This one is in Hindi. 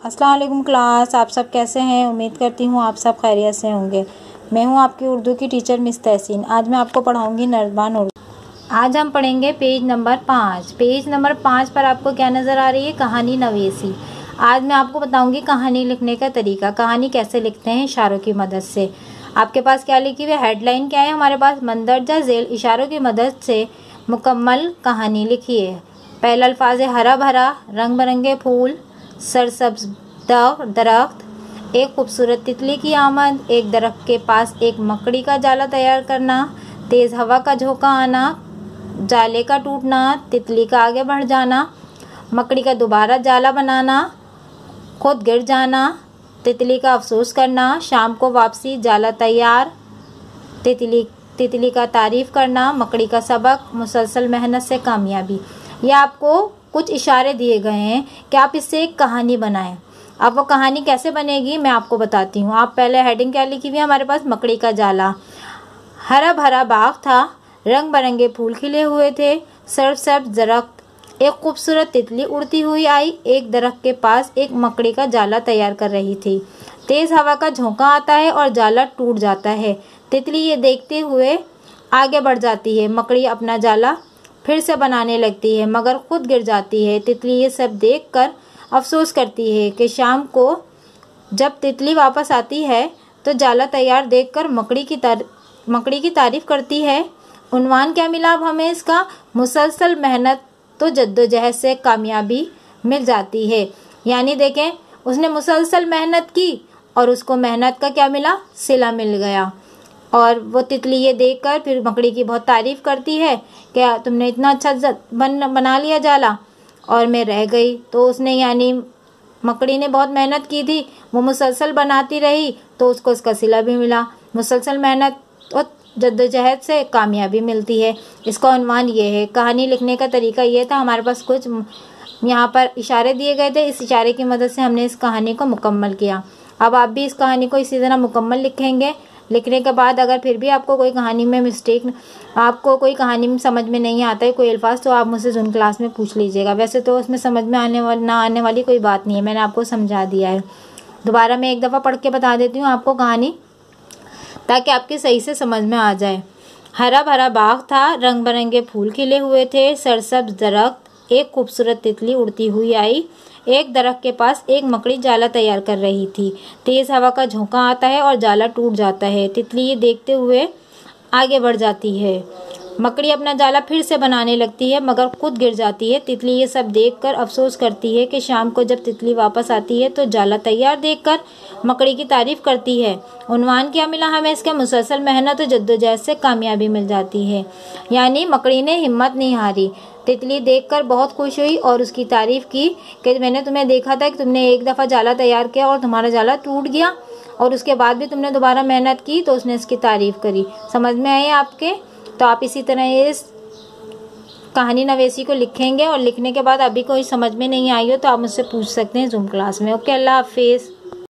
अस्सलाम वालेकुम क्लास, आप सब कैसे हैं। उम्मीद करती हूँ आप सब खैरियत से होंगे। मैं हूँ आपकी उर्दू की टीचर मिस तहसीन। आज मैं आपको पढ़ाऊँगी नज़्बान उर्दू। आज हम पढ़ेंगे पेज नंबर 5। पेज नंबर 5 पर आपको क्या नज़र आ रही है? कहानी नवीसी। आज मैं आपको बताऊँगी कहानी लिखने का तरीका, कहानी कैसे लिखते हैं इशारों की मदद से। आपके पास क्या लिखी हुई है? हेडलाइन क्या है हमारे पास? मंदरजा झेल इशारों की मदद से मुकम्मल कहानी लिखी है। पहला अल्फाज है हरा भरा, रंग बिरंगे फूल, सरसब्ज दरख्त, एक खूबसूरत तितली की आमद, एक दरख्त के पास एक मकड़ी का जाला तैयार करना, तेज़ हवा का झोंका आना, जाले का टूटना, तितली का आगे बढ़ जाना, मकड़ी का दोबारा जाला बनाना, खुद गिर जाना, तितली का अफसोस करना, शाम को वापसी, जाला तैयार, तितली का तारीफ करना, मकड़ी का सबक, मुसलसल मेहनत से कामयाबी। ये आपको कुछ इशारे दिए गए हैं कि आप इससे एक कहानी बनाएं। अब वो कहानी कैसे बनेगी मैं आपको बताती हूँ। आप पहले हेडिंग क्या लिखी हुई है हमारे पास? मकड़ी का जाला। हरा भरा बाग था, रंग बिरंगे फूल खिले हुए थे, सरसब्ज दरख्त, एक खूबसूरत तितली उड़ती हुई आई, एक दरख्त के पास एक मकड़ी का जाला तैयार कर रही थी। तेज़ हवा का झोंका आता है और जाला टूट जाता है। तितली ये देखते हुए आगे बढ़ जाती है। मकड़ी अपना जाला फिर से बनाने लगती है मगर खुद गिर जाती है। तितली ये सब देखकर अफसोस करती है कि शाम को जब तितली वापस आती है तो जाला तैयार देखकर मकड़ी की तारीफ करती है। उन्वान क्या मिला अब हमें इसका? मुसलसल मेहनत तो जद्दोजहद से कामयाबी मिल जाती है। यानी देखें, उसने मुसलसल मेहनत की और उसको मेहनत का क्या मिला? सिला मिल गया। और वो तितली ये देखकर फिर मकड़ी की बहुत तारीफ करती है कि तुमने इतना अच्छा बना लिया जाला और मैं रह गई। तो उसने यानी मकड़ी ने बहुत मेहनत की थी, वो मुसलसल बनाती रही तो उसको उसका सिला भी मिला। मुसलसल मेहनत और जद्दोजहद से कामयाबी मिलती है। इसका उन्वान ये है। कहानी लिखने का तरीका ये था। हमारे पास कुछ यहाँ पर इशारे दिए गए थे, इस इशारे की मदद से हमने इस कहानी को मुकम्मल किया। अब आप भी इस कहानी को इसी तरह मुकम्मल लिखेंगे। लिखने के बाद अगर फिर भी आपको कोई कहानी में मिस्टेक, आपको कोई कहानी में समझ में नहीं आता है कोई अल्फाज, तो आप मुझसे जून क्लास में पूछ लीजिएगा। वैसे तो उसमें समझ में ना आने वाली कोई बात नहीं है, मैंने आपको समझा दिया है। दोबारा मैं एक दफ़ा पढ़ के बता देती हूँ आपको कहानी, ताकि आपकी सही से समझ में आ जाए। हरा भरा बाग था, रंग बिरंगे फूल खिले हुए थे, सरसब्ज दरख्त, एक खूबसूरत तितली उड़ती हुई आई, एक दरख्त के पास एक मकड़ी जाला तैयार कर रही थी। तेज़ हवा का झोंका आता है और जाला टूट जाता है। तितली ये देखते हुए आगे बढ़ जाती है। मकड़ी अपना जाला फिर से बनाने लगती है मगर खुद गिर जाती है। तितली ये सब देखकर अफसोस करती है कि शाम को जब तितली वापस आती है तो जाला तैयार देखकर मकड़ी की तारीफ करती है। उन्वान क्या मिला हमें इसके? मुसलसल मेहनत और जद्दोजहद से कामयाबी मिल जाती है। यानी मकड़ी ने हिम्मत नहीं हारी। तितली देखकर बहुत खुश हुई और उसकी तारीफ की कि मैंने तुम्हें देखा था कि तुमने एक दफ़ा जाला तैयार किया और तुम्हारा जाला टूट गया और उसके बाद भी तुमने दोबारा मेहनत की, तो उसने इसकी तारीफ करी। समझ में आए आपके? तो आप इसी तरह इस कहानी नवेसी को लिखेंगे और लिखने के बाद अभी कोई समझ में नहीं आई हो तो आप मुझसे पूछ सकते हैं जूम क्लास में। ओके, अल्लाह हाफिज़।